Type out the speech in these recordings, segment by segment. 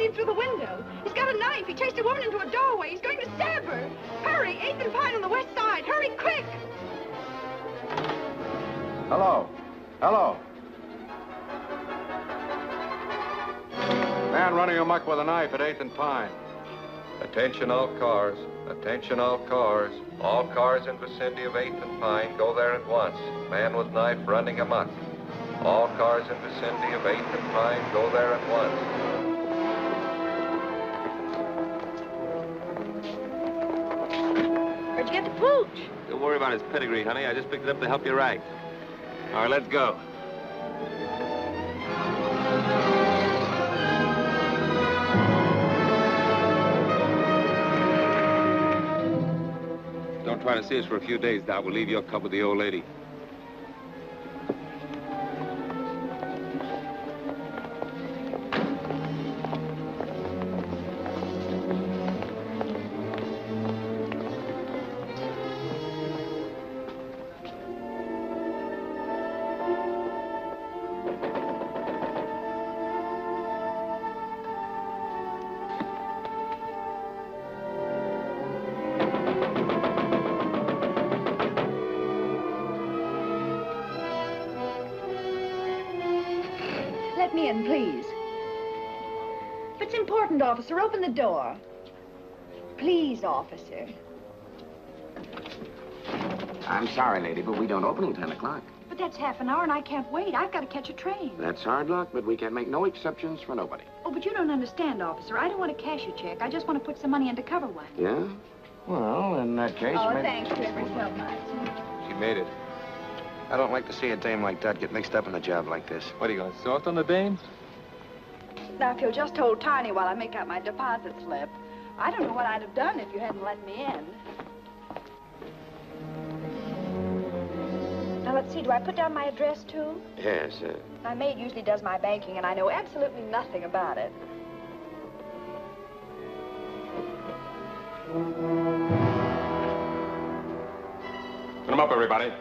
see him through the window. He's got a knife. He chased a woman into a doorway. He's going to stab her. Hurry, 8th and Pine on the west side. Hurry, quick! Hello. Hello. Man running amok with a knife at 8th and Pine. Attention all cars. Attention all cars. All cars in vicinity of 8th and Pine, go there at once. Man with knife running amok. All cars in vicinity of 8th and Pine, go there at once. Where'd you get the pooch? Don't worry about his pedigree, honey. I just picked it up to help you right. All right, let's go. Don't try to see us for a few days, Doc. We'll leave your cub with the old lady. Let me in, please. If it's important, officer, open the door. Please, officer. I'm sorry, lady, but we don't open till 10 o'clock. But that's half an hour, and I can't wait. I've got to catch a train. That's hard luck, but we can make no exceptions for nobody. Oh, but you don't understand, officer. I don't want to cash a check. I just want to put some money in to cover one. Yeah? Well, in that case... Oh, maybe... thanks you ever so much. She made it. I don't like to see a dame like that get mixed up in a job like this. What, are you going to soft on the dame? Now, if you'll just hold Tiny while I make out my deposit slip. I don't know what I'd have done if you hadn't let me in. Now, let's see. Do I put down my address, too? Yes, My maid usually does my banking, and I know absolutely nothing about it. Put 'em up, everybody.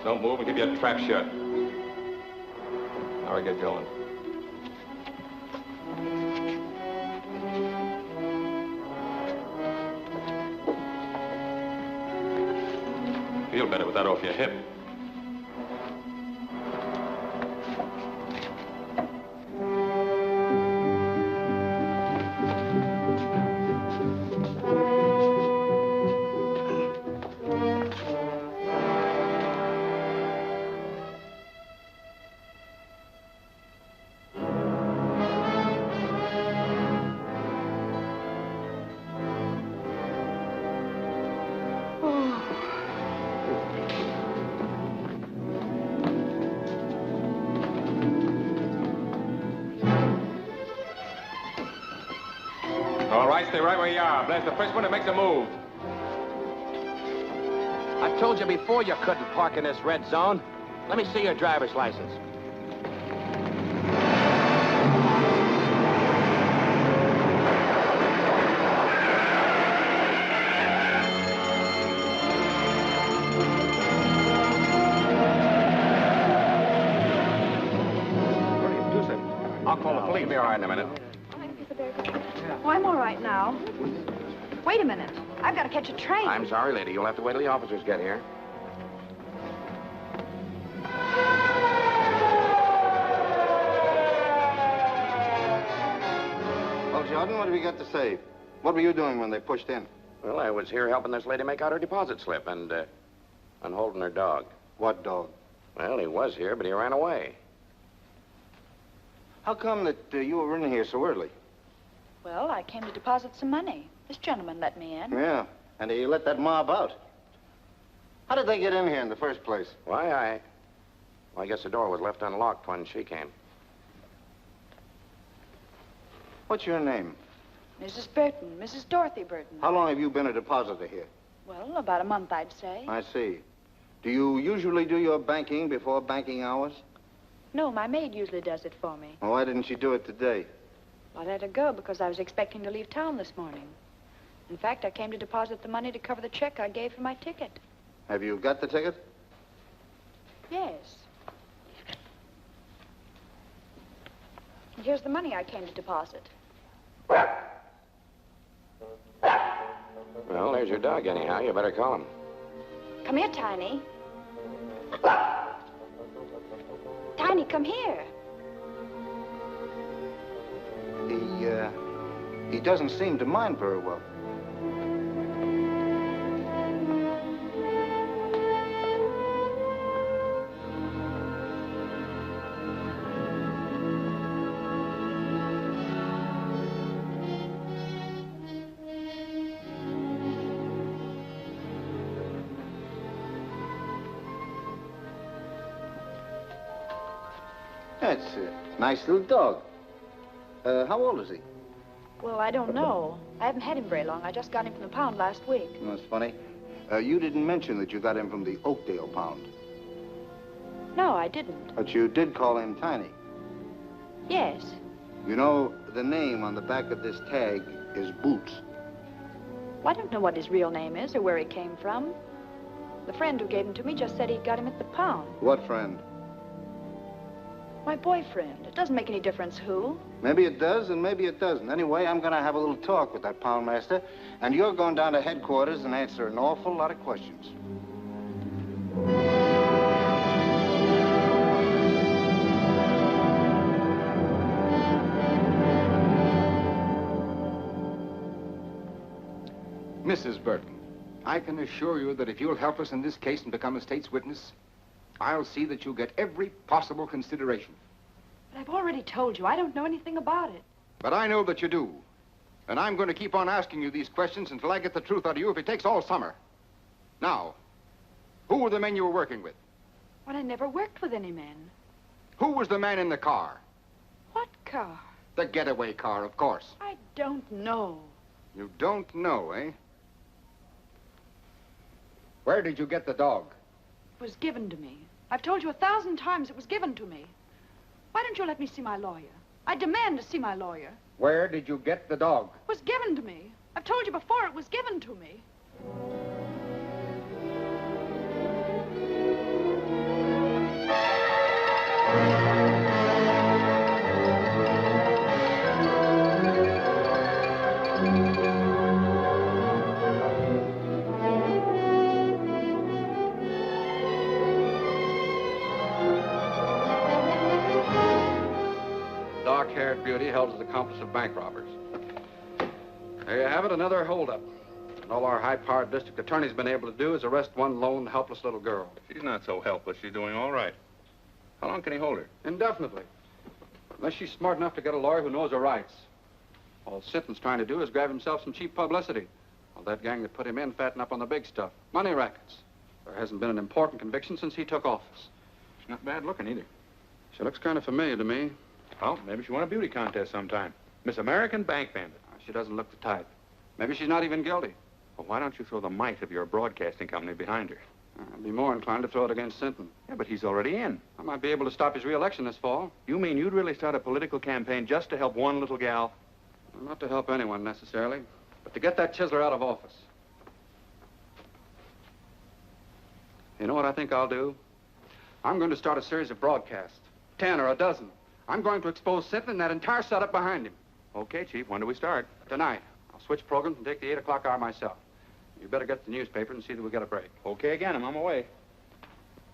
Don't move and keep your trap shut. Now we get going. Feel better with that off your hip. Stay right where you are. Blast the first one that makes a move. I told you before you couldn't park in this red zone. Let me see your driver's license. What are you producing? I'll call the police. Be all right in a minute. Oh, I'm all right now. Wait a minute. I've got to catch a train. I'm sorry, lady. You'll have to wait till the officers get here. Well, Jordan, what have you got to say? What were you doing when they pushed in? Well, I was here helping this lady make out her deposit slip and holding her dog. What dog? Well, he was here, but he ran away. How come that you were in here so early? Well, I came to deposit some money. This gentleman let me in. Yeah, and you let that mob out. How did they get in here in the first place? Why, I guess the door was left unlocked when she came. What's your name? Mrs. Burton, Mrs. Dorothy Burton. How long have you been a depositor here? Well, about a month, I'd say. I see. Do you usually do your banking before banking hours? No, my maid usually does it for me. Well, why didn't she do it today? I let her go because I was expecting to leave town this morning. In fact, I came to deposit the money to cover the check I gave for my ticket. Have you got the ticket? Yes. And here's the money I came to deposit. Well, there's your dog anyhow. You better call him. Come here, Tiny. Tiny, come here. He doesn't seem to mind very well. That's a nice little dog. How old is he? Well, I don't know. I haven't had him very long. I just got him from the pound last week. That's funny. You didn't mention that you got him from the Oakdale pound. No, I didn't. But you did call him Tiny. Yes. You know, the name on the back of this tag is Boots. Well, I don't know what his real name is or where he came from. The friend who gave him to me just said he got him at the pound. What friend? My boyfriend. It doesn't make any difference who. Maybe it does, and maybe it doesn't. Anyway, I'm going to have a little talk with that poundmaster, and you're going down to headquarters and answer an awful lot of questions. Mrs. Burton, I can assure you that if you'll help us in this case and become a state's witness, I'll see that you get every possible consideration. But I've already told you, I don't know anything about it. But I know that you do. And I'm going to keep on asking you these questions until I get the truth out of you if it takes all summer. Now, who were the men you were working with? Well, I never worked with any men. Who was the man in the car? What car? The getaway car, of course. I don't know. You don't know, eh? Where did you get the dog? It was given to me. I've told you 1,000 times it was given to me. Why don't you let me see my lawyer? I demand to see my lawyer. Where did you get the dog? It was given to me. I've told you before it was given to me. Dark-haired beauty held as accomplice of bank robbers. There you have it, another holdup. And all our high-powered district attorney's been able to do is arrest one lone, helpless little girl. She's not so helpless. She's doing all right. How long can he hold her? Indefinitely. Unless she's smart enough to get a lawyer who knows her rights. All Sinton's trying to do is grab himself some cheap publicity. Well, that gang that put him in fatten up on the big stuff. Money rackets. There hasn't been an important conviction since he took office. She's not bad looking either. She looks kind of familiar to me. Well, maybe she won a beauty contest sometime. Miss American Bank Bandit. She doesn't look the type. Maybe she's not even guilty. Well, why don't you throw the might of your broadcasting company behind her? I'd be more inclined to throw it against Sinton. Yeah, but he's already in. I might be able to stop his re-election this fall. You mean you'd really start a political campaign just to help one little gal? Well, not to help anyone, necessarily, but to get that chiseler out of office. You know what I think I'll do? I'm going to start a series of broadcasts. 10 or a dozen. I'm going to expose Sinton and that entire setup behind him. Okay, Chief. When do we start? Tonight. I'll switch programs and take the 8 o'clock hour myself. You better get the newspaper and see that we get a break. Okay again. I'm on my way.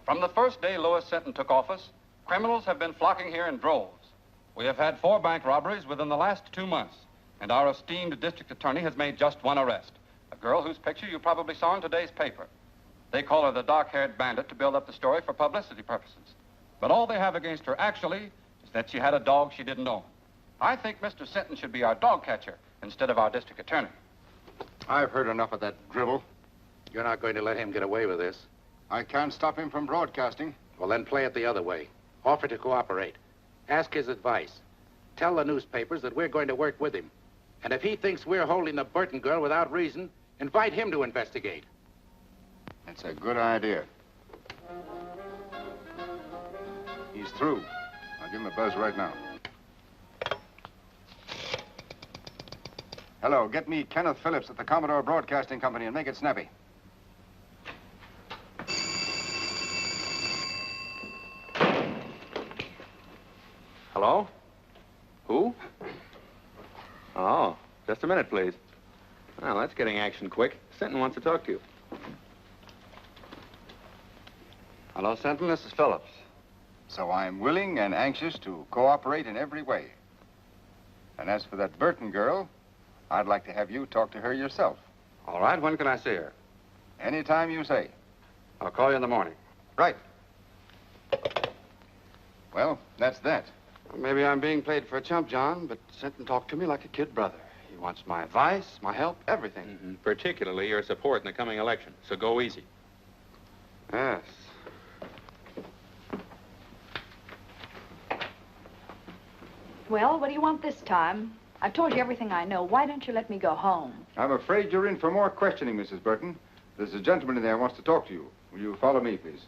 From the first day Louis Sinton took office, criminals have been flocking here in droves. We have had 4 bank robberies within the last 2 months, and our esteemed district attorney has made just one arrest, a girl whose picture you probably saw in today's paper. They call her the dark-haired bandit to build up the story for publicity purposes. But all they have against her, actually, is that she had a dog she didn't own. I think Mr. Sinton should be our dog catcher instead of our district attorney. I've heard enough of that drivel. You're not going to let him get away with this. I can't stop him from broadcasting. Well, then play it the other way. Offer to cooperate. Ask his advice. Tell the newspapers that we're going to work with him. And if he thinks we're holding the Burton girl without reason, invite him to investigate. That's a good idea. He's through. I'll give him a buzz right now. Hello, get me Kenneth Phillips at the Commodore Broadcasting Company and make it snappy. Hello? Who? Oh. a minute, please. Well, that's getting action quick. Sinton wants to talk to you. Hello, Sinton. This is Phillips. So I'm willing and anxious to cooperate in every way. And as for that Burton girl, I'd like to have you talk to her yourself. All right. When can I see her? Anytime you say. I'll call you in the morning. Right. Well, that's that. Well, maybe I'm being played for a chump, John, but Sinton talked to me like a kid brother. He wants my advice, my help, everything. Mm-hmm. Particularly your support in the coming election. So go easy. Yes. Well, what do you want this time? I've told you everything I know. Why don't you let me go home? I'm afraid you're in for more questioning, Mrs. Burton. There's a gentleman in there who wants to talk to you. Will you follow me, please?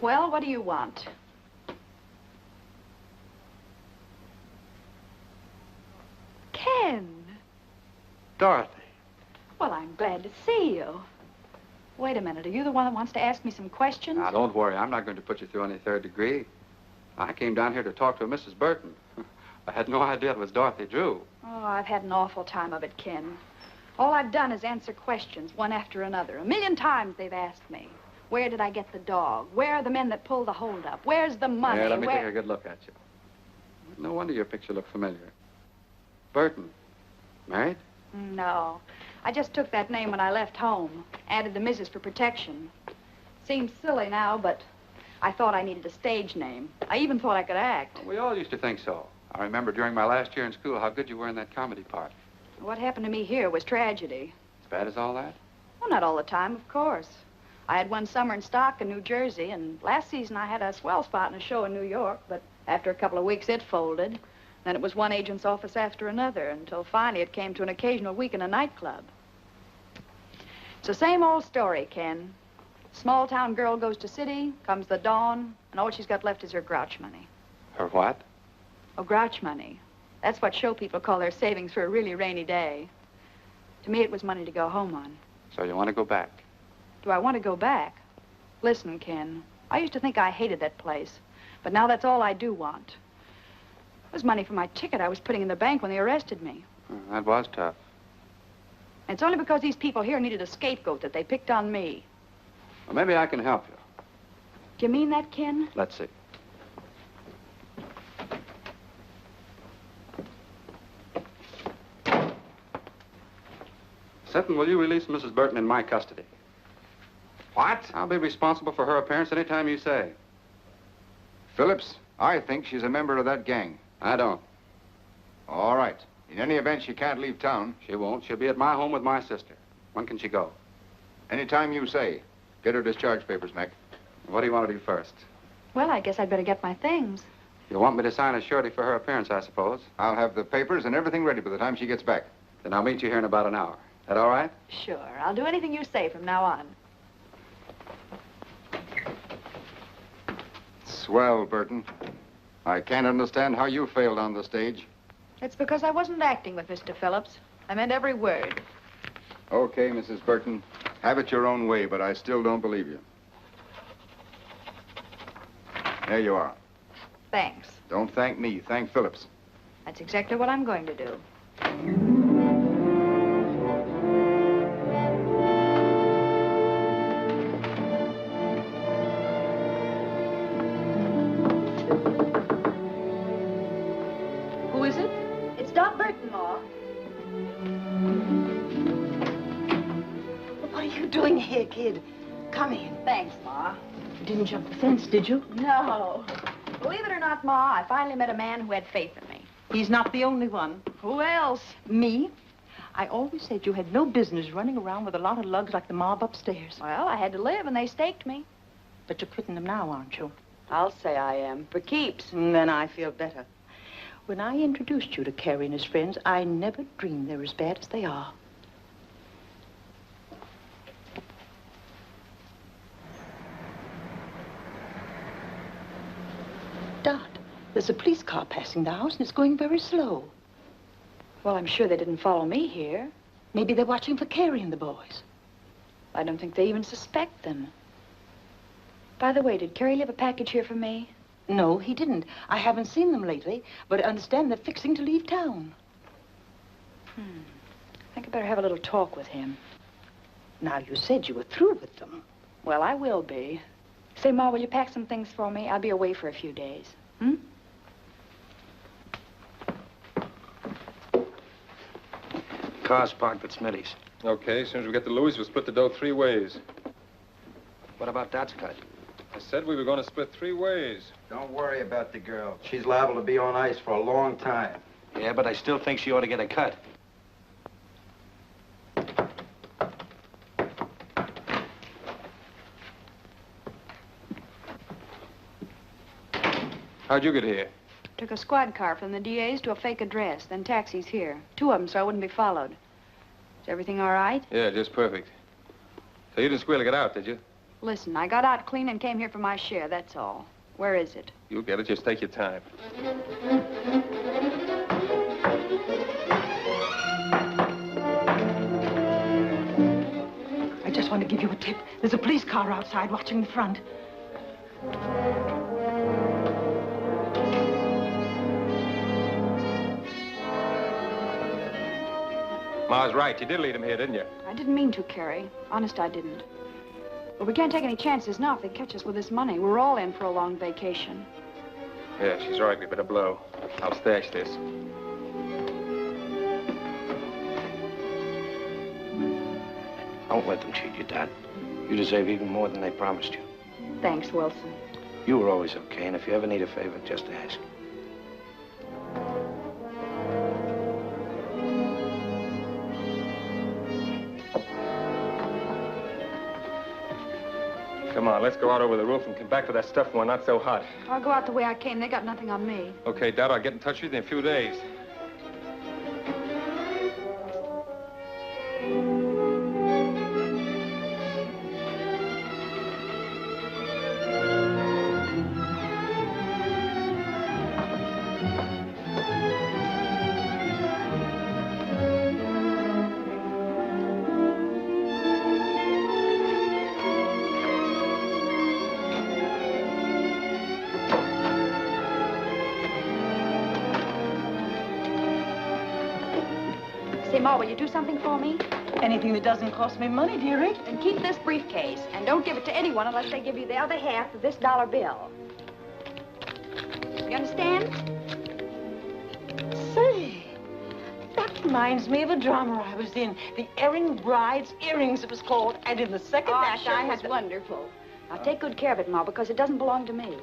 Well, what do you want? Ken. Dorothy. Well, I'm glad to see you. Wait a minute. Are you the one that wants to ask me some questions? Now, don't worry. I'm not going to put you through any third degree. I came down here to talk to a Mrs. Burton. I had no idea it was Dorothy Drew. Oh, I've had an awful time of it, Ken. All I've done is answer questions, one after another. 1,000,000 times they've asked me. Where did I get the dog? Where are the men that pulled the holdup? Where's the money? Yeah, let me take a good look at you. No wonder your picture looked familiar. Burton. Married? No. I just took that name when I left home. Added the Mrs. for protection. Seems silly now, but I thought I needed a stage name. I even thought I could act. Well, we all used to think so. I remember during my last year in school how good you were in that comedy part. What happened to me here was tragedy. As bad as all that? Well, not all the time, of course. I had one summer in stock in New Jersey, and last season I had a swell spot in a show in New York, but after a couple of weeks it folded. Then it was one agent's office after another, until finally it came to an occasional week in a nightclub. It's the same old story, Ken. Small town girl goes to city, comes the dawn, and all she's got left is her grouch money. Her what? Oh, grouch money. That's what show people call their savings for a really rainy day. To me, it was money to go home on. So you want to go back? Do I want to go back? Listen, Ken, I used to think I hated that place, but now that's all I do want. It was money for my ticket I was putting in the bank when they arrested me. That was tough. And it's only because these people here needed a scapegoat that they picked on me. Well, maybe I can help you. Do you mean that, Ken? Let's see. Sinton, will you release Mrs. Burton in my custody? What? I'll be responsible for her appearance any time you say. Phillips, I think she's a member of that gang. I don't. All right. In any event, she can't leave town. She won't. She'll be at my home with my sister. When can she go? Anytime you say. Get her discharge papers, Mac. What do you want to do first? Well, I guess I'd better get my things. You want me to sign a surety for her appearance, I suppose? I'll have the papers and everything ready by the time she gets back. Then I'll meet you here in about an hour. That all right? Sure. I'll do anything you say from now on. Swell, Burton. I can't understand how you failed on the stage. It's because I wasn't acting with Mr. Phillips. I meant every word. Okay, Mrs. Burton. Have it your own way, but I still don't believe you. There you are. Thanks. Don't thank me. Thank Phillips. That's exactly what I'm going to do. Who is it? It's Doc Burton, Ma. What are you doing here, kid? Come in. Thanks, Ma. You didn't jump the fence, did you? No. Believe it or not, Ma, I finally met a man who had faith in me. He's not the only one. Who else? Me? I always said you had no business running around with a lot of lugs like the mob upstairs. Well, I had to live, and they staked me. But you're quitting them now, aren't you? I'll say I am, for keeps. Then I feel better. When I introduced you to Carrie and his friends, I never dreamed they're as bad as they are. Dot, there's a police car passing the house, and it's going very slow. Well, I'm sure they didn't follow me here. Maybe they're watching for Carrie and the boys. I don't think they even suspect them. By the way, did Carrie leave a package here for me? No, he didn't. I haven't seen them lately, but I understand they're fixing to leave town. I think I better have a little talk with him. Now, you said you were through with them. Well, I will be. Say, Ma, will you pack some things for me? I'll be away for a few days. Car's parked at Smitty's. Okay, as soon as we get to Louis, we'll split the dough 3 ways. What about Dot's cut? I said we were going to split 3 ways. Don't worry about the girl. She's liable to be on ice for a long time. Yeah, but I still think she ought to get a cut. How'd you get here? Took a squad car from the DA's to a fake address, then taxis here. 2 of them, so I wouldn't be followed. Is everything all right? Yeah, just perfect. So you didn't squeal to get out, did you? Listen, I got out clean and came here for my share, that's all. Where is it? You'll get it. Just take your time. I just want to give you a tip. There's a police car outside watching the front. Ma's right. You did lead him here, didn't you? I didn't mean to, Carrie. Honest, I didn't. But we can't take any chances now if they catch us with this money. We're all in for a long vacation. Yeah, she's right. We better blow. I'll stash this. Don't let them cheat you, Dot. You deserve even more than they promised you. Thanks, Wilson. You were always okay, and if you ever need a favor, just ask. Come on, let's go out over the roof and come back to that stuff when we're not so hot. I'll go out the way I came. They got nothing on me. Okay, Dad, I'll get in touch with you in a few days. Say, Ma, will you do something for me? Anything that doesn't cost me money, dearie. Then keep this briefcase, and don't give it to anyone unless they give you the other half of this $1 bill. You understand? Say, that reminds me of a drama I was in. The Erring Bride's Earrings, it was called. And in the second act, sure, I it had was wonderful. Now, take good care of it, Ma, because it doesn't belong to me.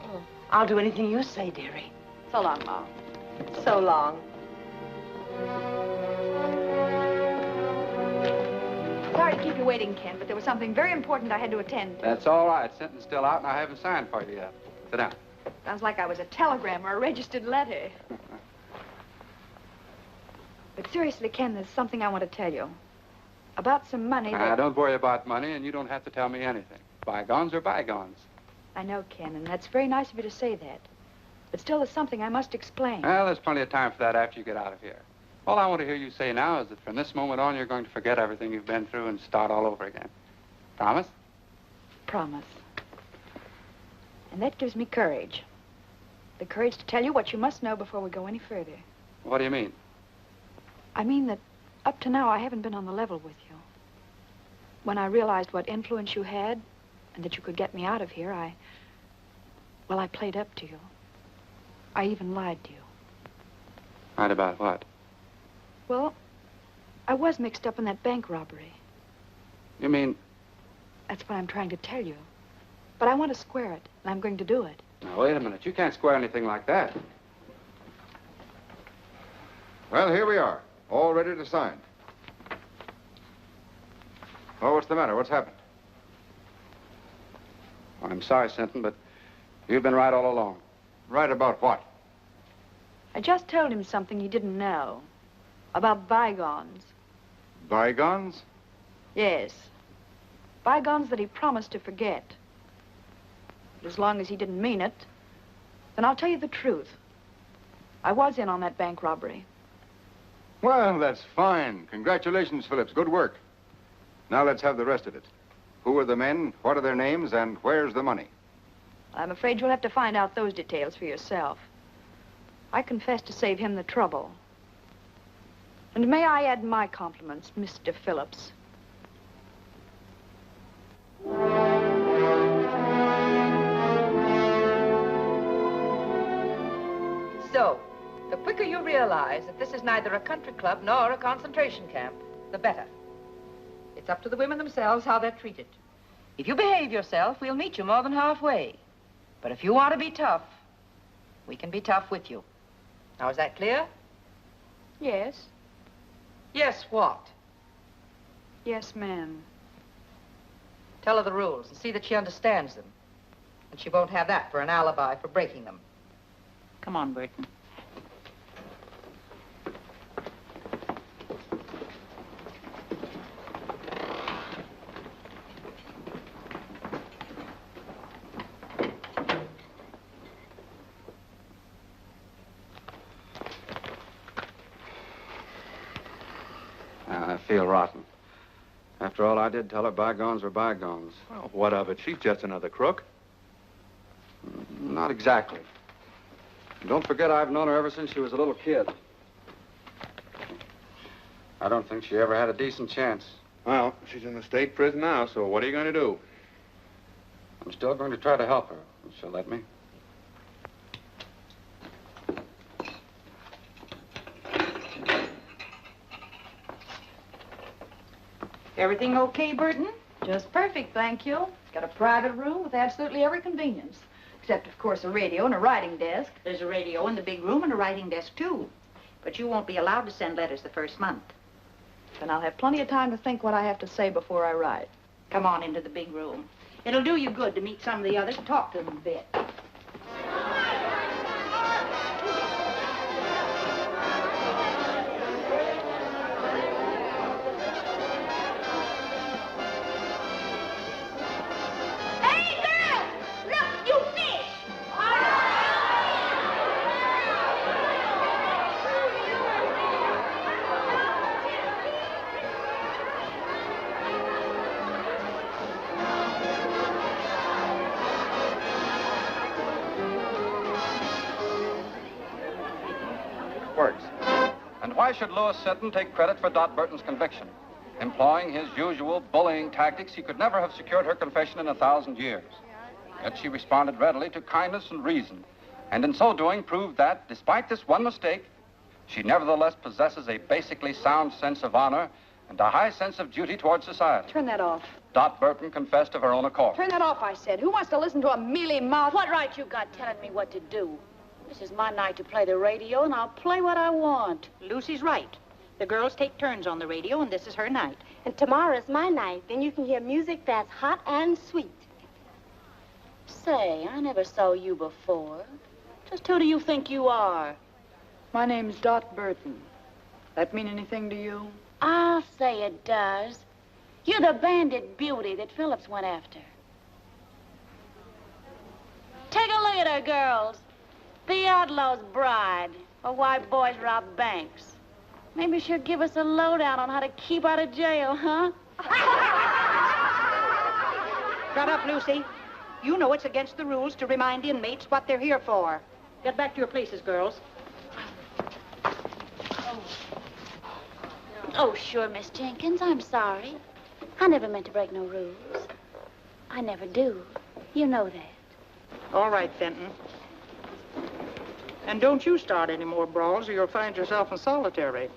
Oh, I'll do anything you say, dearie. So long, Ma. So long. Sorry to keep you waiting, Ken, but there was something very important I had to attend to. That's all right. Sentence still out, and I haven't signed for you yet. Sit down. Sounds like I was a telegram or a registered letter. But seriously, Ken, there's something I want to tell you. About some money that... Don't worry about money, and you don't have to tell me anything. Bygones are bygones. I know, Ken, and that's very nice of you to say that. But still, there's something I must explain. Well, there's plenty of time for that after you get out of here. All I want to hear you say now is that from this moment on, you're going to forget everything you've been through and start all over again. Promise? Promise. And that gives me courage. The courage to tell you what you must know before we go any further. What do you mean? I mean that up to now, I haven't been on the level with you. When I realized what influence you had and that you could get me out of here, I played up to you. I even lied to you. Lied about what? Well, I was mixed up in that bank robbery. You mean... That's what I'm trying to tell you. But I want to square it, and I'm going to do it. Now, wait a minute. You can't square anything like that. Well, here we are, all ready to sign. Oh, what's the matter? What's happened? Well, I'm sorry, Sinton, but you've been right all along. Right about what? I just told him something he didn't know. About bygones. Bygones? Yes. Bygones that he promised to forget. But as long as he didn't mean it, then I'll tell you the truth. I was in on that bank robbery. Well, that's fine. Congratulations, Phillips. Good work. Now let's have the rest of it. Who are the men? What are their names? And where's the money? I'm afraid you'll have to find out those details for yourself. I confess to save him the trouble. And may I add my compliments, Mr. Phillips. So, the quicker you realize that this is neither a country club nor a concentration camp, the better. It's up to the women themselves how they're treated. If you behave yourself, we'll meet you more than halfway. But if you want to be tough, we can be tough with you. Now, is that clear? Yes. Yes, what? Yes, ma'am. Tell her the rules and see that she understands them. And she won't have that for an alibi for breaking them. Come on, Burton. I feel rotten. After all I did, tell her bygones were bygones. Well, what of it? She's just another crook. Not exactly. Don't forget, I've known her ever since she was a little kid. I don't think she ever had a decent chance. Well, she's in the state prison now, so what are you going to do? I'm still going to try to help her, if she'll let me. Everything okay, Burton? Just perfect, thank you. Got a private room with absolutely every convenience. Except, of course, a radio and a writing desk. There's a radio in the big room and a writing desk, too. But you won't be allowed to send letters the first month. Then I'll have plenty of time to think what I have to say before I write. Come on into the big room. It'll do you good to meet some of the others and talk to them a bit. Why should Louis Sinton take credit for Dot Burton's conviction? Employing his usual bullying tactics, he could never have secured her confession in 1,000 years. Yet she responded readily to kindness and reason, and in so doing proved that, despite this one mistake, she nevertheless possesses a basically sound sense of honor and a high sense of duty towards society. Turn that off. Dot Burton confessed of her own accord. Turn that off, I said. Who wants to listen to a mealy-mouthed... What right you got telling me what to do? This is my night to play the radio, and I'll play what I want. Lucy's right. The girls take turns on the radio, and this is her night. And tomorrow's my night. Then you can hear music that's hot and sweet. Say, I never saw you before. Just who do you think you are? My name's Dot Burton. That mean anything to you? I'll say it does. You're the bandit beauty that Phillips went after. Take a look at her, girls. The outlaw's bride, or why boys rob banks. Maybe she'll give us a lowdown on how to keep out of jail, huh? Shut up, Lucy. You know it's against the rules to remind inmates what they're here for. Get back to your places, girls. Oh, sure, Miss Jenkins. I'm sorry. I never meant to break no rules. I never do. You know that. All right, Fenton. And don't you start any more brawls or you'll find yourself in solitary.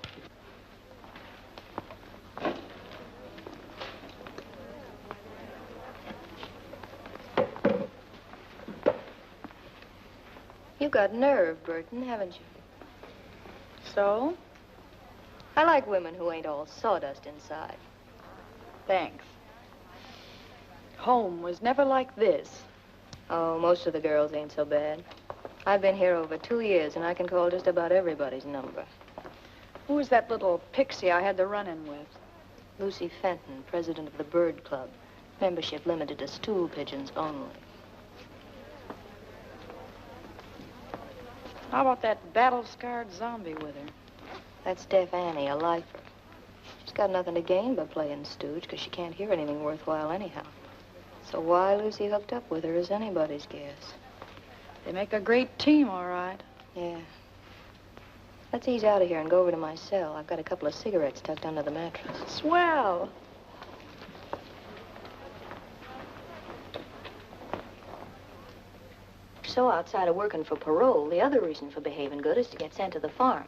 You've got nerve, Burton, haven't you? So? I like women who ain't all sawdust inside. Thanks. Home was never like this. Oh, most of the girls ain't so bad. I've been here over 2 years, and I can call just about everybody's number. Who was that little pixie I had the run-in with? Lucy Fenton, president of the Bird Club. Membership limited to stool pigeons only. How about that battle-scarred zombie with her? That's Deaf Annie, a lifer. She's got nothing to gain by playing stooge, because she can't hear anything worthwhile anyhow. So why Lucy hooked up with her is anybody's guess. They make a great team, all right. Yeah. Let's ease out of here and go over to my cell. I've got a couple of cigarettes tucked under the mattress. Swell. So outside of working for parole, the other reason for behaving good is to get sent to the farm.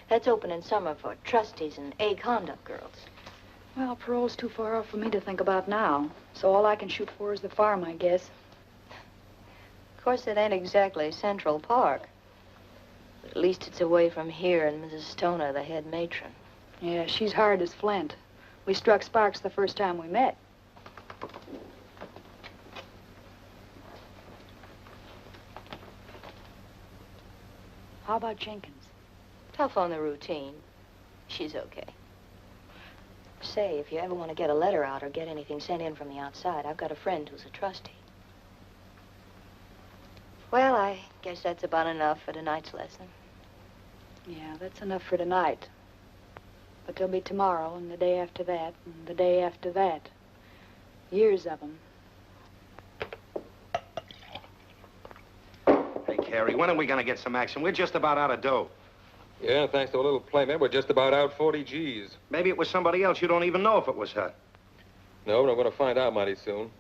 That's open in summer for trustees and A-conduct girls. Well, parole's too far off for me to think about now. So all I can shoot for is the farm, I guess. Of course, it ain't exactly Central Park. But at least it's away from here and Mrs. Stoner, the head matron. Yeah, she's hard as flint. We struck sparks the first time we met. How about Jenkins? Tough on the routine. She's okay. Say, if you ever want to get a letter out or get anything sent in from the outside, I've got a friend who's a trustee. Well, I guess that's about enough for tonight's lesson. Yeah, that's enough for tonight. But there'll be tomorrow, and the day after that, and the day after that. Years of them. Hey, Carrie, when are we going to get some action? We're just about out of dough. Yeah, thanks to a little playment, we're just about out 40 G's. Maybe it was somebody else. You don't even know if it was her. No, but I'm going to find out mighty soon.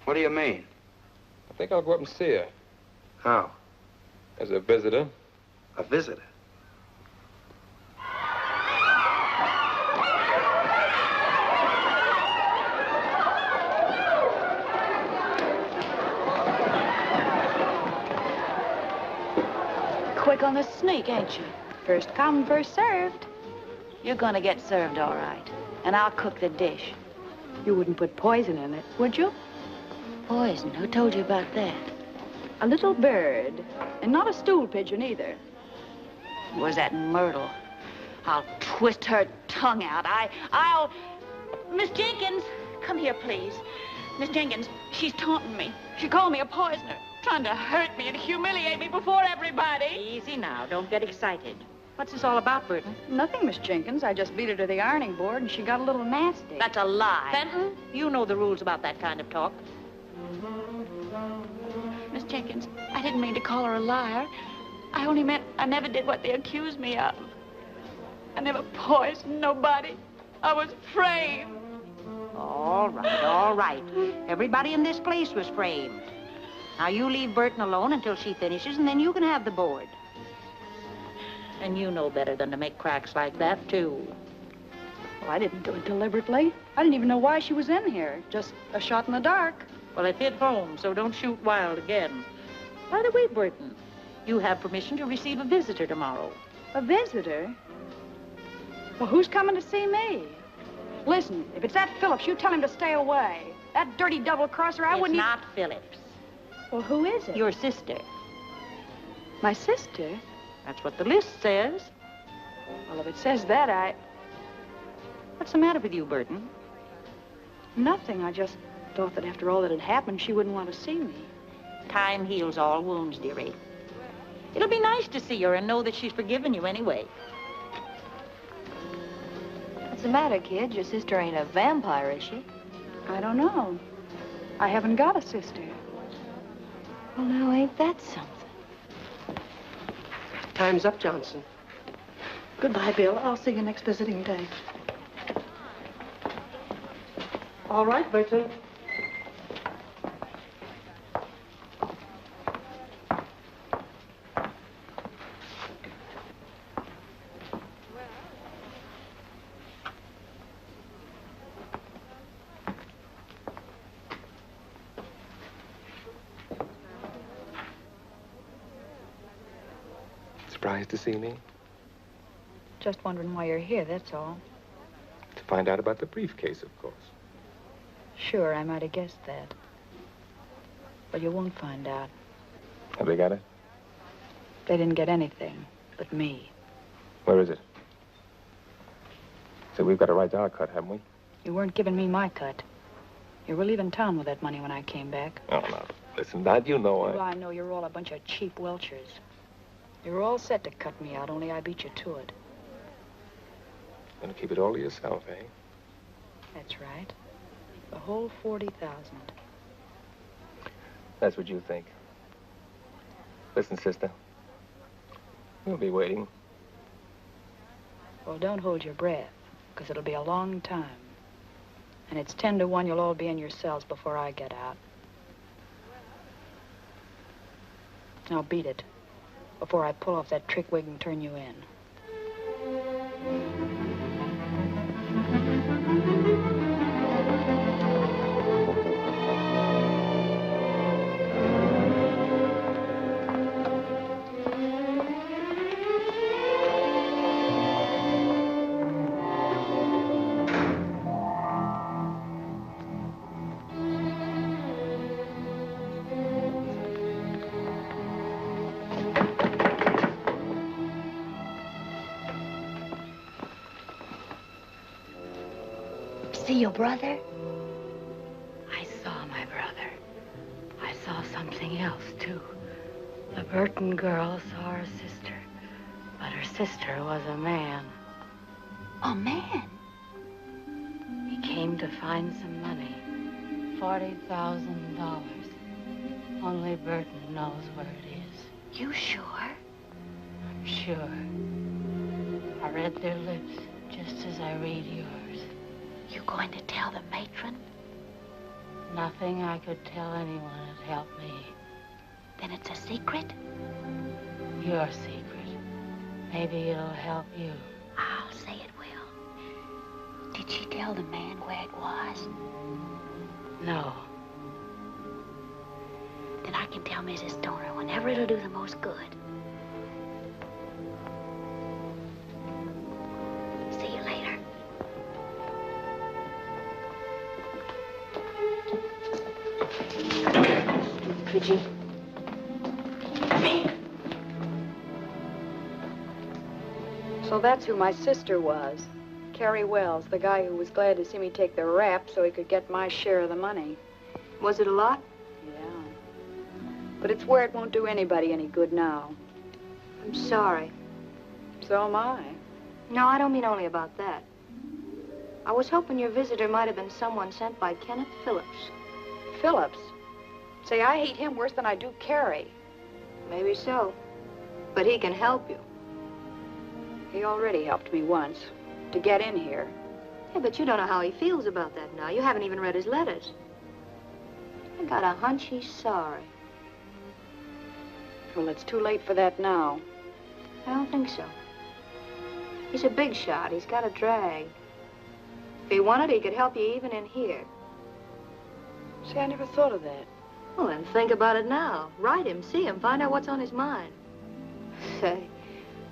What do you mean? I think I'll go up and see her. How? As a visitor. A visitor? Quick on the sneak, ain't you? First come, first served. You're gonna get served all right. And I'll cook the dish. You wouldn't put poison in it, would you? Poison? Who told you about that? A little bird. And not a stool pigeon either. Was that Myrtle? I'll twist her tongue out. I'll... Miss Jenkins, come here, please. Miss Jenkins, she's taunting me. She called me a poisoner, trying to hurt me and humiliate me before everybody. Easy now. Don't get excited. What's this all about, Burton? Nothing, Miss Jenkins. I just beat her to the ironing board, and she got a little nasty. That's a lie. Fenton? You know the rules about that kind of talk. Miss Jenkins, I didn't mean to call her a liar. I only meant I never did what they accused me of. I never poisoned nobody. I was framed. All right, all right. Everybody in this place was framed. Now, you leave Burton alone until she finishes, and then you can have the board. And you know better than to make cracks like that, too. Well, I didn't do it deliberately. I didn't even know why she was in here. Just a shot in the dark. Well, it hit home, so don't shoot wild again. By the way, Burton, you have permission to receive a visitor tomorrow. A visitor? Well, who's coming to see me? Listen, if it's that Phillips, you tell him to stay away. That dirty double-crosser, I wouldn't... It's not Phillips. Well, who is it? Your sister. My sister? That's what the list says. Well, if it says that, What's the matter with you, Burton? Nothing. I just thought that after all that had happened, she wouldn't want to see me. Time heals all wounds, dearie. It'll be nice to see her and know that she's forgiven you anyway. What's the matter, kid? Your sister ain't a vampire, is she? I don't know. I haven't got a sister. Well, now, ain't that something? Time's up, Johnson. Goodbye, Bill. I'll see you next visiting day. All right, Burton. Surprised to see me? Just wondering why you're here, that's all. To find out about the briefcase, of course. Sure, I might have guessed that. But you won't find out. Have they got it? They didn't get anything but me. Where is it? So we've got a right to our cut, haven't we? You weren't giving me my cut. You were leaving town with that money when I came back. Oh, no. Listen, Dad, you know Well, I know you're all a bunch of cheap welchers. You were all set to cut me out, only I beat you to it. Gonna keep it all to yourself, eh? That's right. The whole 40,000. That's what you think. Listen, sister. We'll be waiting. Well, don't hold your breath, because it'll be a long time. And it's 10 to 1 you'll all be in your cells before I get out. Now beat it, before I pull off that trick wig and turn you in. See your brother? I saw my brother. I saw something else, too. The Burton girl saw her sister, but her sister was a man. A man? He came to find some money. $40,000. Only Burton knows where it is. You sure? I'm sure. I read their lips just as I read yours. You going to tell the matron? Nothing I could tell anyone would help me. Then it's a secret? Your secret. Maybe it'll help you. I'll say it will. Did she tell the man where it was? No. Then I can tell Mrs. Stoner whenever it'll do the most good. See you later. Could So that's who my sister was. Carrie Wells, the guy who was glad to see me take the rap so he could get my share of the money. Was it a lot? Yeah. But it's where it won't do anybody any good now. I'm sorry. So am I. No, I don't mean only about that. I was hoping your visitor might have been someone sent by Kenneth Phillips. Phillips? Say, I hate him worse than I do Carrie. Maybe so. But he can help you. He already helped me once, to get in here. Yeah, but you don't know how he feels about that now. You haven't even read his letters. I got a hunch he's sorry. Well, it's too late for that now. I don't think so. He's a big shot. He's got a drag. If he wanted, he could help you even in here. See, I never thought of that. Well, then think about it now. Write him, see him, find out what's on his mind. Say,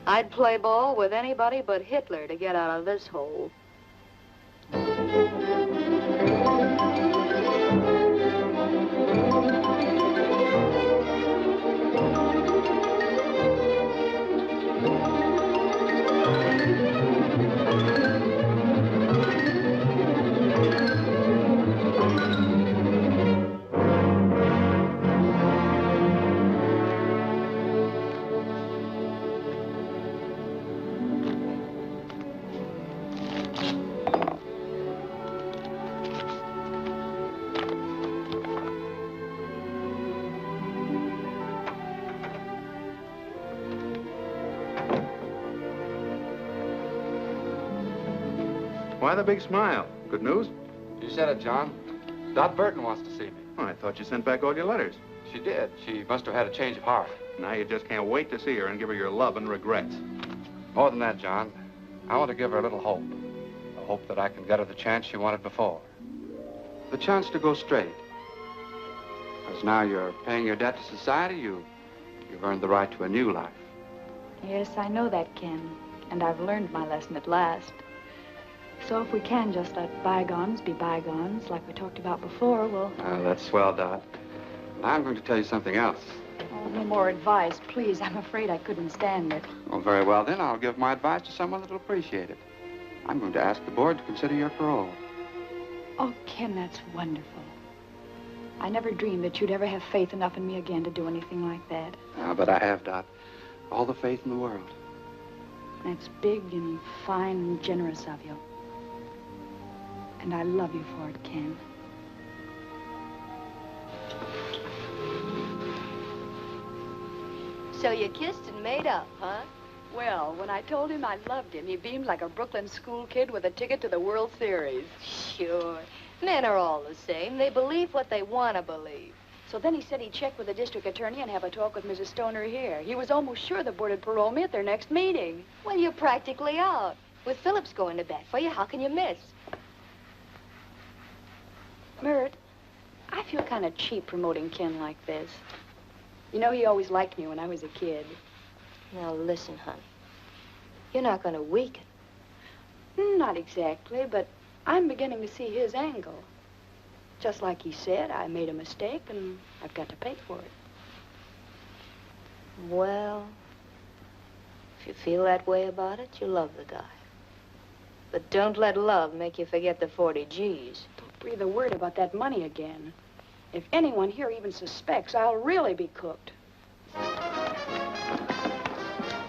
I'd play ball with anybody but Hitler to get out of this hole. Why the big smile? Good news? You said it, John. Dot Burton wants to see me. Oh, I thought you sent back all your letters. She did. She must have had a change of heart. Now you just can't wait to see her and give her your love and regrets. More than that, John. I want to give her a little hope. A hope that I can get her the chance she wanted before. The chance to go straight. Because now you're paying your debt to society, you've earned the right to a new life. Yes, I know that, Ken. And I've learned my lesson at last. So if we can just let bygones be bygones, like we talked about before, we'll... That's swell, Dot. I'm going to tell you something else. Oh, no more advice, please. I'm afraid I couldn't stand it. Well, very well, then. I'll give my advice to someone that'll appreciate it. I'm going to ask the board to consider your parole. Oh, Ken, that's wonderful. I never dreamed that you'd ever have faith enough in me again to do anything like that. But I have, Dot. All the faith in the world. That's big and fine and generous of you. And I love you for it, Ken. So you kissed and made up, huh? Well, when I told him I loved him, he beamed like a Brooklyn school kid with a ticket to the World Series. Sure. Men are all the same. They believe what they want to believe. So then he said he'd check with the district attorney and have a talk with Mrs. Stoner here. He was almost sure the board would parole me at their next meeting. Well, you're practically out. With Phillips going to bat for you, how can you miss? Mert, I feel kind of cheap promoting Ken like this. You know, he always liked me when I was a kid. Now, listen, honey. You're not going to weaken. Not exactly, but I'm beginning to see his angle. Just like he said, I made a mistake, and I've got to pay for it. Well, if you feel that way about it, you love the guy. But don't let love make you forget the 40 G's. Don't breathe a word about that money again. If anyone here even suspects, I'll really be cooked.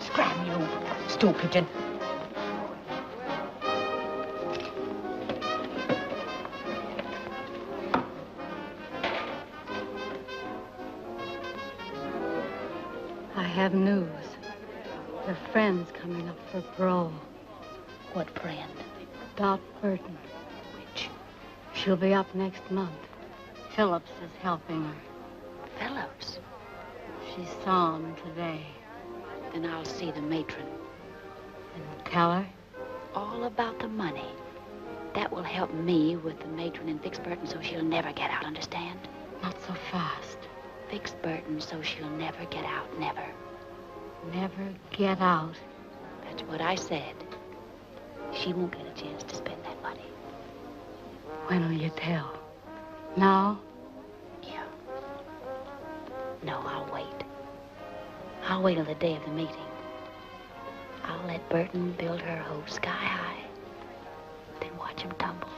Scram, you stool pigeon. I have news. Your friend's coming up for parole. What friend? Dot Burton. Which? She'll be up next month. Phillips is helping her. Phillips? She saw him today. Then I'll see the matron. And tell her? All about the money. That will help me with the matron and fix Burton so she'll never get out, understand? Not so fast. Fix Burton so she'll never get out, never. Never get out. That's what I said. She won't get a chance to spend that money. When will you tell? Now? Yeah. No, I'll wait. I'll wait till the day of the meeting. I'll let Burton build her hope sky high. Then watch him tumble.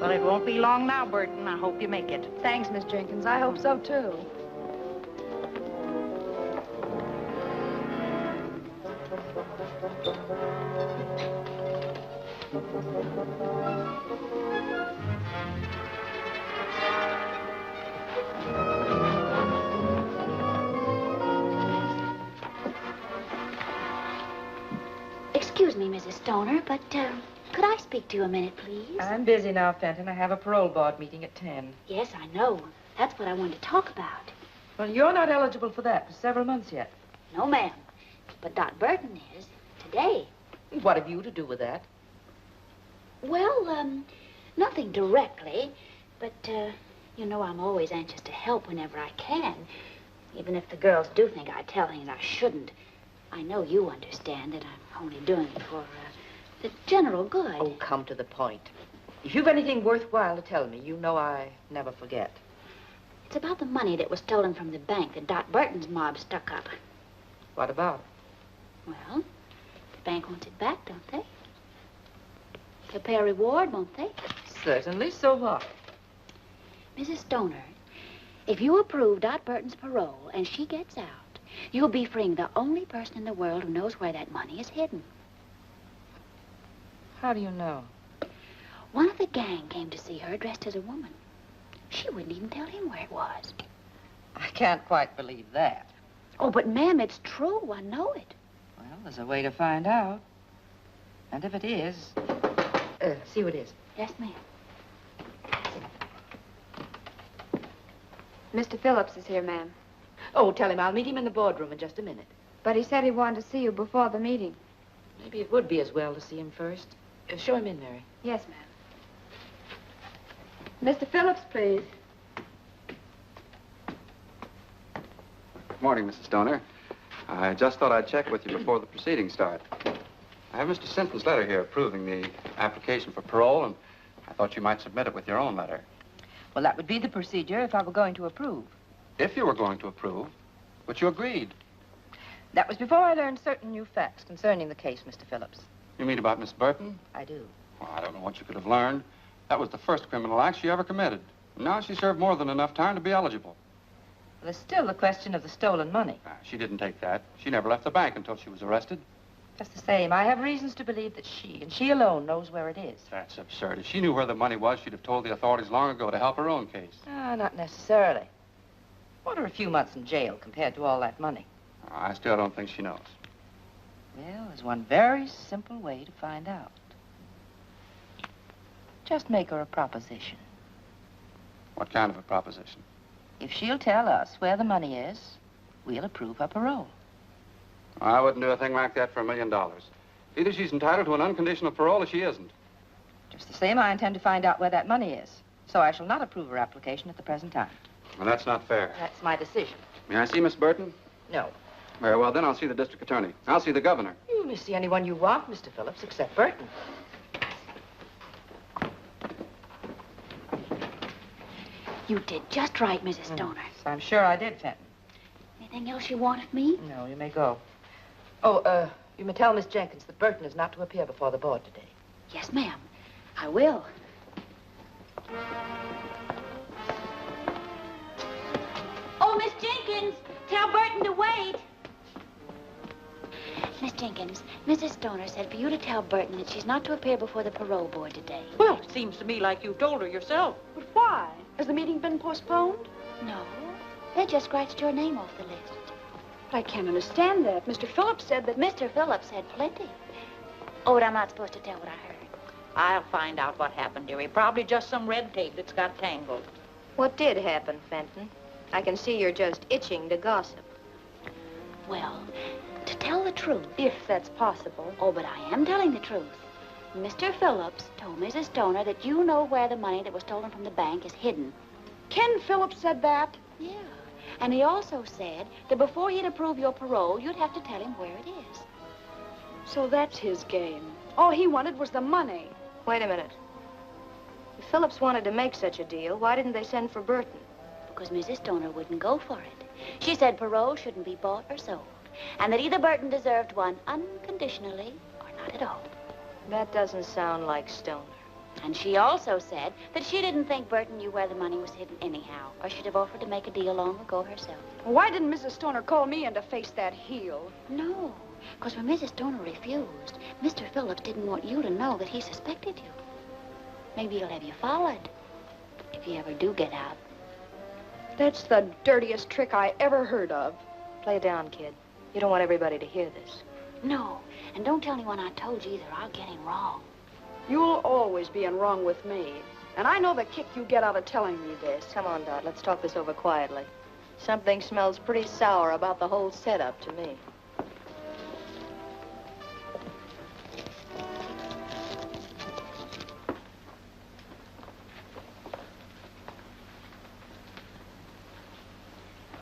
Well, it won't be long now, Burton. I hope you make it. Thanks, Miss Jenkins. I hope so, too. Excuse me, Mrs. Stoner, but, could I speak to you a minute, please? I'm busy now, Fenton. I have a parole board meeting at 10. Yes, I know. That's what I wanted to talk about. Well, you're not eligible for that for several months yet. No, ma'am. But Dot Burton is. Today. What have you to do with that? Well, nothing directly. But, you know, I'm always anxious to help whenever I can. Even if the girls do think I tell things I shouldn't. I know you understand that I'm only doing it for, the general good. Oh, come to the point. If you've anything worthwhile to tell me, you know I never forget. It's about the money that was stolen from the bank that Dot Burton's mob stuck up. What about it? Well, the bank wants it back, don't they? They'll pay a reward, won't they? Certainly. So what? Mrs. Stoner, if you approve Dot Burton's parole and she gets out, you'll be freeing the only person in the world who knows where that money is hidden. How do you know? One of the gang came to see her dressed as a woman. She wouldn't even tell him where it was. I can't quite believe that. Oh, but ma'am, it's true. I know it. Well, there's a way to find out. And if it is, see what it is. Yes, ma'am. Mr. Phillips is here, ma'am. Oh, tell him I'll meet him in the boardroom in just a minute. But he said he wanted to see you before the meeting. Maybe it would be as well to see him first. Show him in, Mary. Yes, ma'am. Mr. Phillips, please. Good morning, Mrs. Stoner. I just thought I'd check with you before the proceedings start. I have Mr. Sinton's letter here approving the application for parole, and I thought you might submit it with your own letter. Well, that would be the procedure if I were going to approve. If you were going to approve, but you agreed. That was before I learned certain new facts concerning the case, Mr. Phillips. You mean about Miss Burton? I do. Well, I don't know what you could have learned. That was the first criminal act she ever committed. Now she served more than enough time to be eligible. There's still the question of the stolen money. She didn't take that. She never left the bank until she was arrested. Just the same, I have reasons to believe that she, and she alone, knows where it is. That's absurd. If she knew where the money was, she'd have told the authorities long ago to help her own case. Not necessarily. What are a few months in jail compared to all that money? I still don't think she knows. Well, there's one very simple way to find out. Just make her a proposition. What kind of a proposition? If she'll tell us where the money is, we'll approve her parole. I wouldn't do a thing like that for $1 million. Either she's entitled to an unconditional parole or she isn't. Just the same, I intend to find out where that money is. So I shall not approve her application at the present time. Well, that's not fair. That's my decision. May I see Miss Burton? No. Very well, then I'll see the district attorney. I'll see the governor. You may see anyone you want, Mr. Phillips, except Burton. You did just right, Mrs. Stoner. I'm sure I did, Fenton. Anything else you want of me? No, you may go. Oh, you may tell Miss Jenkins that Burton is not to appear before the board today. Yes, ma'am. I will. Oh, Miss Jenkins, tell Burton to wait. Miss Jenkins, Mrs. Stoner said for you to tell Burton that she's not to appear before the parole board today. Well, it seems to me like you told her yourself. But why? Has the meeting been postponed? No. They just scratched your name off the list. But I can't understand that. Mr. Phillips said that... Mr. Phillips said plenty. Oh, but I'm not supposed to tell what I heard. I'll find out what happened, dearie. Probably just some red tape that's got tangled. What did happen, Fenton? I can see you're just itching to gossip. Well, to tell the truth. If that's possible. Oh, but I am telling the truth. Mr. Phillips told Mrs. Stoner that you know where the money that was stolen from the bank is hidden. Ken Phillips said that? Yeah. And he also said that before he'd approve your parole, you'd have to tell him where it is. So that's his game. All he wanted was the money. Wait a minute. If Phillips wanted to make such a deal, why didn't they send for Burton? Because Mrs. Stoner wouldn't go for it. She said parole shouldn't be bought or sold, and that either Burton deserved one unconditionally or not at all. That doesn't sound like Stoner. And she also said that she didn't think Burton knew where the money was hidden anyhow, or she'd have offered to make a deal long ago herself. Why didn't Mrs. Stoner call me in to face that heel? No, because when Mrs. Stoner refused, Mr. Phillips didn't want you to know that he suspected you. Maybe he'll have you followed, if you ever do get out. That's the dirtiest trick I ever heard of. Play down, kid. You don't want everybody to hear this. No, and don't tell anyone I told you either. I'll get him wrong. You'll always be in wrong with me. And I know the kick you get out of telling me this. Come on, Dot. Let's talk this over quietly. Something smells pretty sour about the whole setup to me.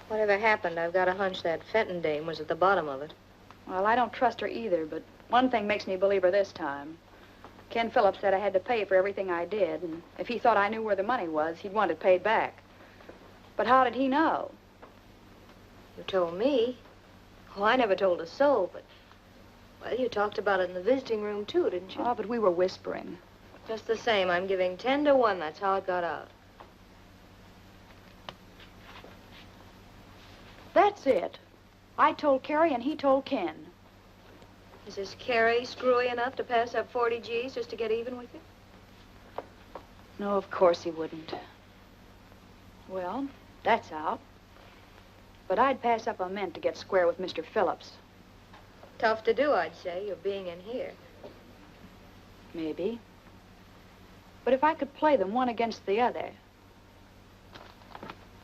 Whatever happened, I've got a hunch that Fenton dame was at the bottom of it. Well, I don't trust her either, but one thing makes me believe her this time. Ken Phillips said I had to pay for everything I did, and if he thought I knew where the money was, he'd want it paid back. But how did he know? You told me. Oh, I never told a soul, but... Well, you talked about it in the visiting room, too, didn't you? Oh, but we were whispering. Just the same, I'm giving 10 to 1. That's how it got out. That's it. I told Carrie and he told Ken. Is this Carrie screwy enough to pass up 40 G's just to get even with you? No, of course he wouldn't. Well, that's out. But I'd pass up a mint to get square with Mr. Phillips. Tough to do, I'd say, you're being in here. Maybe. But if I could play them one against the other...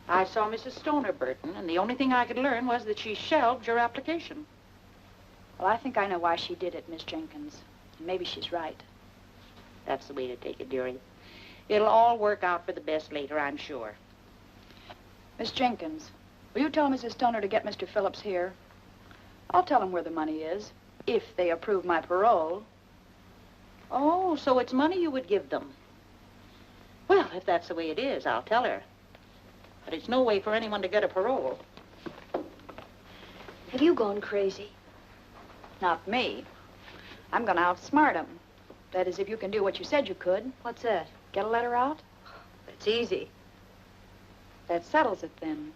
I saw Mrs. Stoner, Burton, and the only thing I could learn was that she shelved your application. Well, I think I know why she did it, Miss Jenkins. And maybe she's right. That's the way to take it, dearie. It'll all work out for the best later, I'm sure. Miss Jenkins, will you tell Mrs. Stoner to get Mr. Phillips here? I'll tell him where the money is, if they approve my parole. Oh, so it's money you would give them. Well, if that's the way it is, I'll tell her. But it's no way for anyone to get a parole. Have you gone crazy? Not me. I'm going to outsmart him. That is, if you can do what you said you could. What's that? Get a letter out? That's easy. That settles it, then.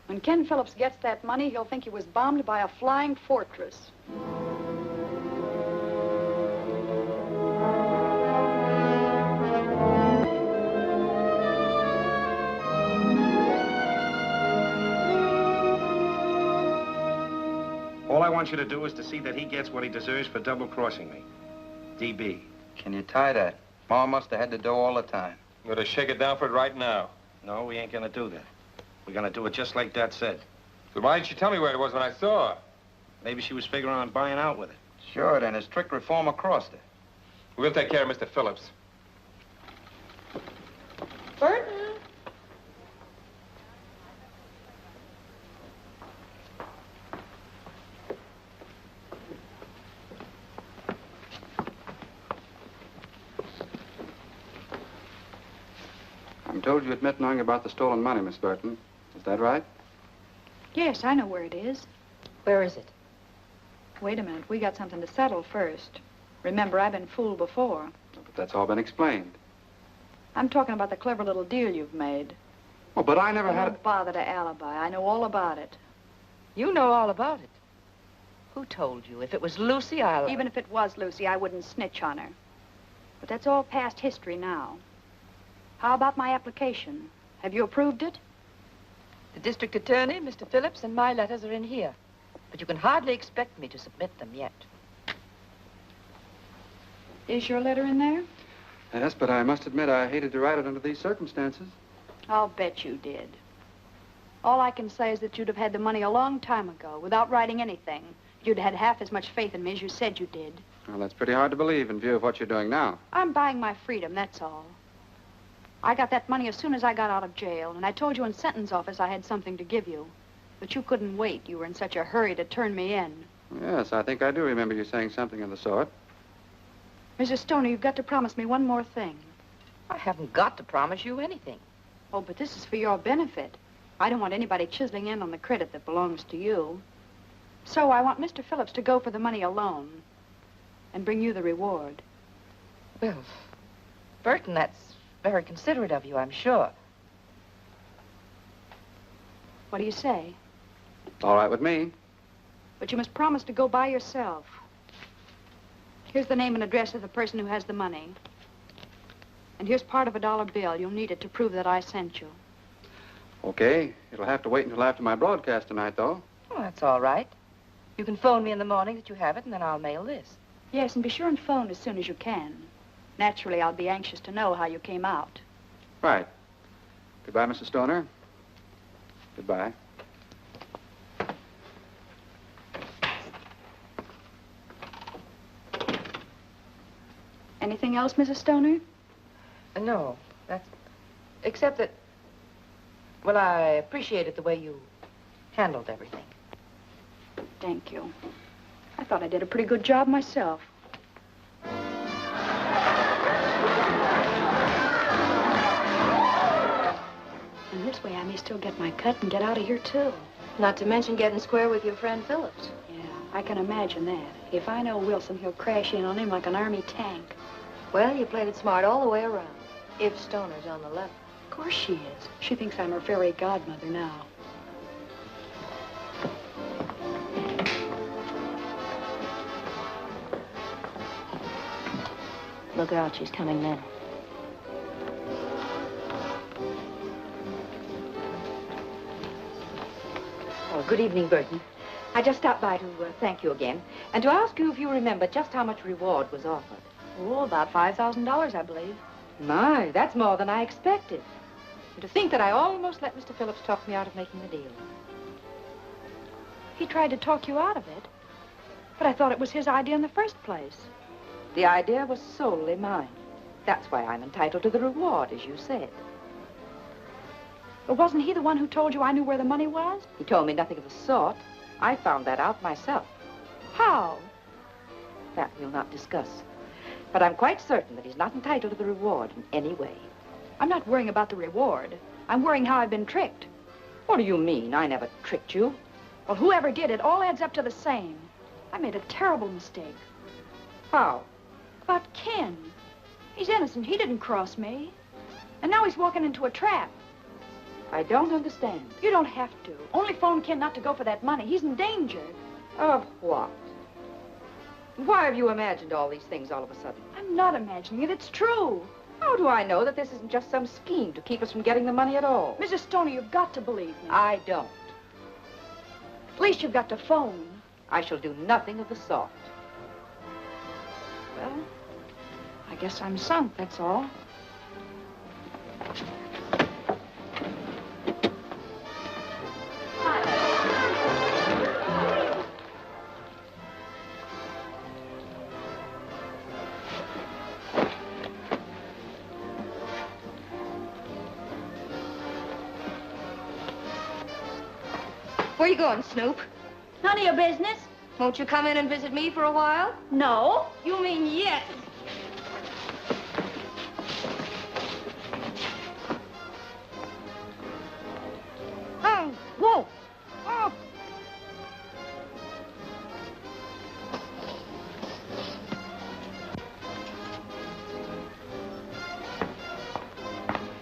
When Ken Phillips gets that money, he'll think he was bombed by a flying fortress. All I want you to do is to see that he gets what he deserves for double-crossing me. DB. Can you tie that? Ma must have had the dough all the time. I'm gonna shake it down for it right now. No, we ain't gonna do that. We're gonna do it just like Dad said. So why didn't you tell me where it was when I saw her? Maybe she was figuring on buying out with it. Sure, then. It's strict reform across there. We'll take care of Mr. Phillips. Burton? I'm told you admit knowing about the stolen money, Miss Burton. Is that right? Yes, I know where it is. Where is it? Wait a minute. We got something to settle first. Remember, I've been fooled before. But that's all been explained. I'm talking about the clever little deal you've made. Oh, but I never had... Don't bother to alibi. I know all about it. You know all about it. Who told you? If it was Lucy, I'll... Even if it was Lucy, I wouldn't snitch on her. But that's all past history now. How about my application? Have you approved it? The district attorney, Mr. Phillips, and my letters are in here. But you can hardly expect me to submit them yet. Is your letter in there? Yes, but I must admit I hated to write it under these circumstances. I'll bet you did. All I can say is that you'd have had the money a long time ago, without writing anything. You'd had half as much faith in me as you said you did. Well, that's pretty hard to believe in view of what you're doing now. I'm buying my freedom, that's all. I got that money as soon as I got out of jail, and I told you in sentence office I had something to give you. But you couldn't wait. You were in such a hurry to turn me in. Yes, I think I do remember you saying something of the sort. Mrs. Stoner, you've got to promise me one more thing. I haven't got to promise you anything. Oh, but this is for your benefit. I don't want anybody chiseling in on the credit that belongs to you. So I want Mr. Phillips to go for the money alone and bring you the reward. Well, Burton, that's very considerate of you, I'm sure. What do you say? All right with me. But you must promise to go by yourself. Here's the name and address of the person who has the money. And here's part of a $1 bill. You'll need it to prove that I sent you. Okay. It'll have to wait until after my broadcast tonight, though. Oh, that's all right. You can phone me in the morning that you have it, and then I'll mail this. Yes, and be sure and phone as soon as you can. Naturally, I'll be anxious to know how you came out. Right. Goodbye, Mrs. Stoner. Goodbye. Anything else, Mrs. Stoner? No, that's... Except that... Well, I appreciated the way you handled everything. Thank you. I thought I did a pretty good job myself. And this way I may still get my cut and get out of here, too. Not to mention getting square with your friend Phillips. Yeah, I can imagine that. If I know Wilson, he'll crash in on him like an army tank. Well, you played it smart all the way around. If Stoner's on the level. Of course she is. She thinks I'm her fairy godmother now. Look out, she's coming now. Oh, good evening, Burton. I just stopped by to thank you again, and to ask you if you remember just how much reward was offered. Oh, about $5,000, I believe. My, that's more than I expected. And to think that I almost let Mr. Phillips talk me out of making the deal. He tried to talk you out of it, but I thought it was his idea in the first place. The idea was solely mine. That's why I'm entitled to the reward, as you said. But wasn't he the one who told you I knew where the money was? He told me nothing of the sort. I found that out myself. How? That we'll not discuss. But I'm quite certain that he's not entitled to the reward in any way. I'm not worrying about the reward. I'm worrying how I've been tricked. What do you mean? I never tricked you. Well, whoever did it all adds up to the same. I made a terrible mistake. How? About Ken. He's innocent. He didn't cross me. And now he's walking into a trap. I don't understand. You don't have to. Only phone Ken not to go for that money. He's in danger. Of what? Why have you imagined all these things all of a sudden? I'm not imagining it. It's true. How do I know that this isn't just some scheme to keep us from getting the money at all? Mrs. Stoney, you've got to believe me. I don't. At least you've got to phone. I shall do nothing of the sort. Well, I guess I'm sunk, that's all. Where you going, Snoop? None of your business. Won't you come in and visit me for a while? No. You mean yes? Oh, whoa. Oh.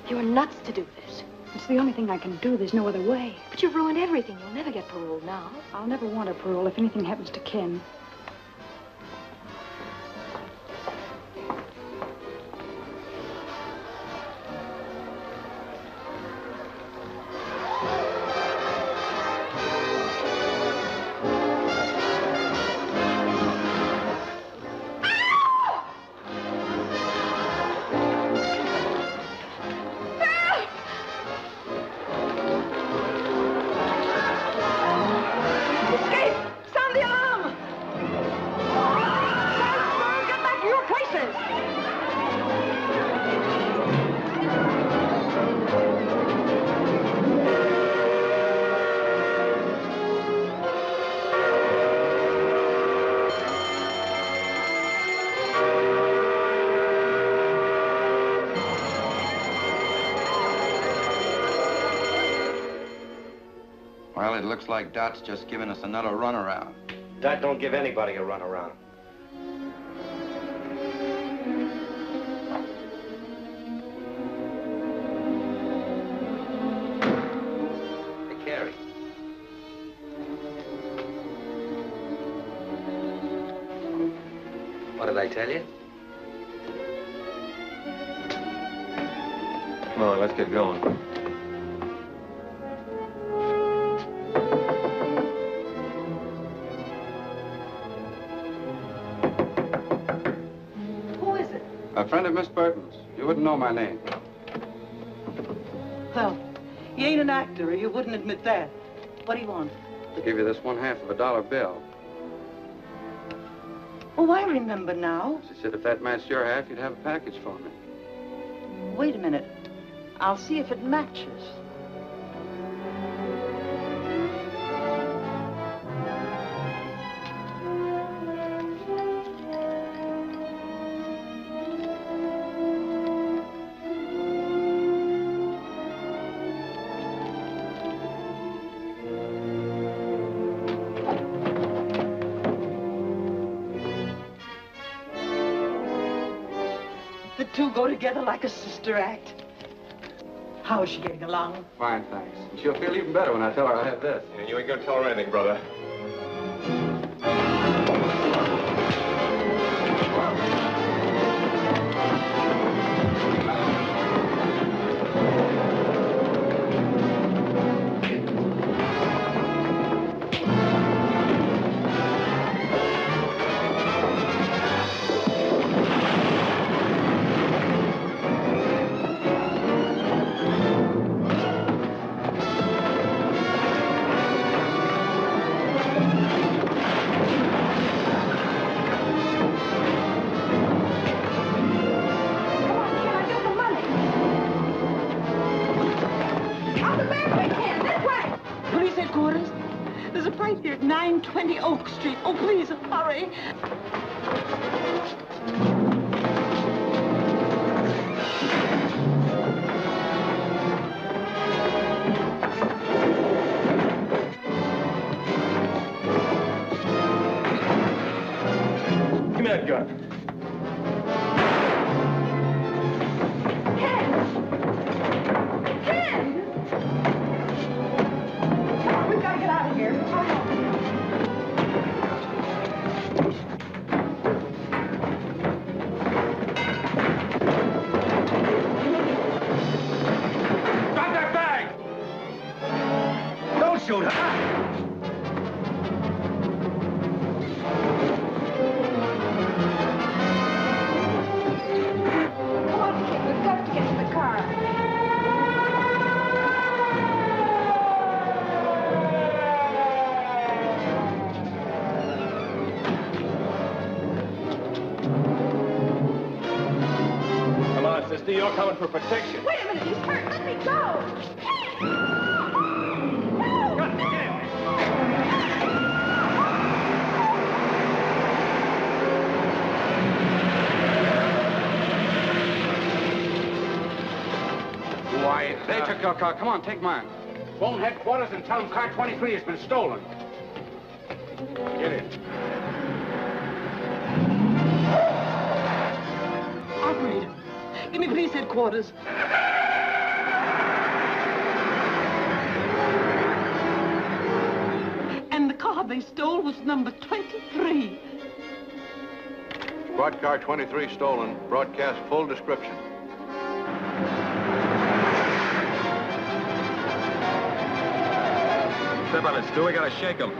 You're nuts to do this. It's the only thing I can do. There's no other way. But you've ruined everything. You'll never get parole now. I'll never want a parole if anything happens to Ken. Well, it looks like Dot's just giving us another runaround. Dot don't give anybody a runaround. Hey, Carrie. What did I tell you? Come on, let's get going. A friend of Miss Burton's. You wouldn't know my name. Well, you ain't an actor, or you wouldn't admit that. What do you want? I'll give you this 1/2 of a dollar bill. Oh, I remember now. She said if that matched your half, you'd have a package for me. Wait a minute. I'll see if it matches. The two go together like a sister act. How is she getting along? Fine, thanks. And she'll feel even better when I tell her I have this. And you ain't gonna tell her anything, brother. Police headquarters. There's a fight here at 920 Oak Street. Oh, please, hurry. Give me that gun. Ken! sister, you're coming for protection. Wait a minute, he's hurt. Let me go. Why, they took your car. Come on, take mine. Phone headquarters and tell them car 23 has been stolen. Get in. Operator, give me police headquarters. And the car they stole was number 23. Squad car 23 stolen. Broadcast full description. Step on it, Stu. We gotta shake them.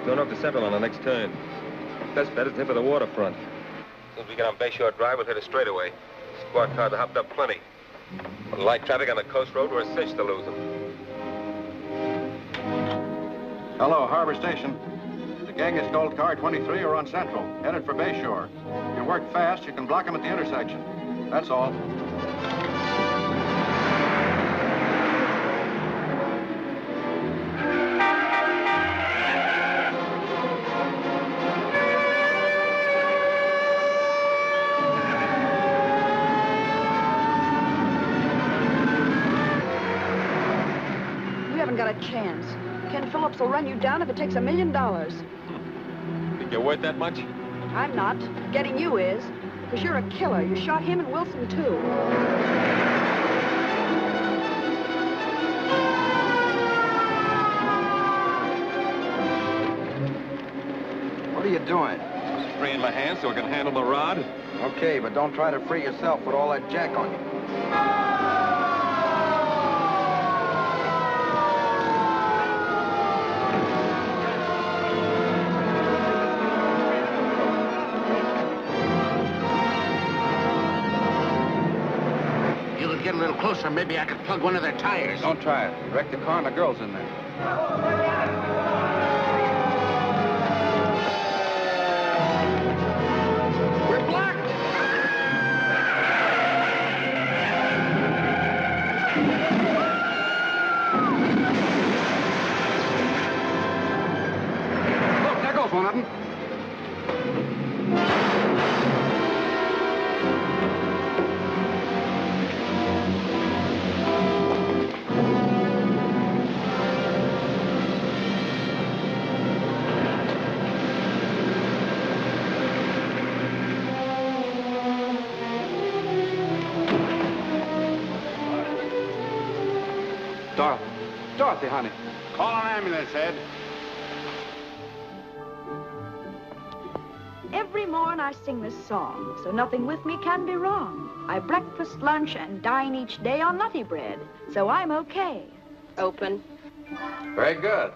Going up to Central on the next turn. Best bet is tip of the waterfront. As soon as we get on Bayshore Drive, we'll hit a straightaway. Squad cars are hopped up plenty. With light traffic on the coast road, we're a cinch to lose them. Hello, Harbor Station. The gang that stole car 23 are on Central, headed for Bayshore. If you work fast, you can block them at the intersection. That's all. Got a chance. Ken Phillips will run you down if it takes $1 million. Think you're worth that much? I'm not. Getting you is. Because you're a killer. You shot him and Wilson, too. What are you doing? Just freeing my hands so I can handle the rod. Okay, but don't try to free yourself with all that jack on you. Get a little closer, maybe I could plug one of their tires. Don't try it. Wreck the car and the girl's in there. We're blocked! Look, there goes one of them. Dorothy, honey. Call an ambulance, Ed. Every morn I sing this song, so nothing with me can be wrong. I breakfast, lunch, and dine each day on nutty bread, so I'm okay. Open. Very good.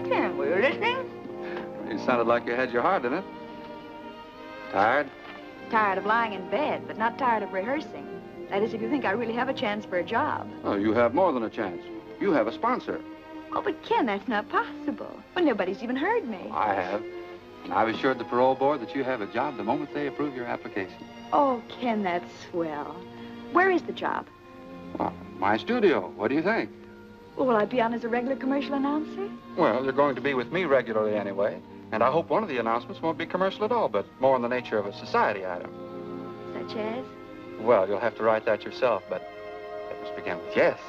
Ken, were you listening? You sounded like you had your heart in it. Tired? Tired of lying in bed, but not tired of rehearsing. That is, if you think I really have a chance for a job. Oh, you have more than a chance. You have a sponsor. Oh, but Ken, that's not possible. Well, nobody's even heard me. I have. And I've assured the parole board that you have a job the moment they approve your application. Oh, Ken, that's swell. Where is the job? Well, my studio. What do you think? Well, will I be on as a regular commercial announcer? Well, you're going to be with me regularly anyway. And I hope one of the announcements won't be commercial at all, but more in the nature of a society item. Such as? Well, you'll have to write that yourself, but it must begin with yes.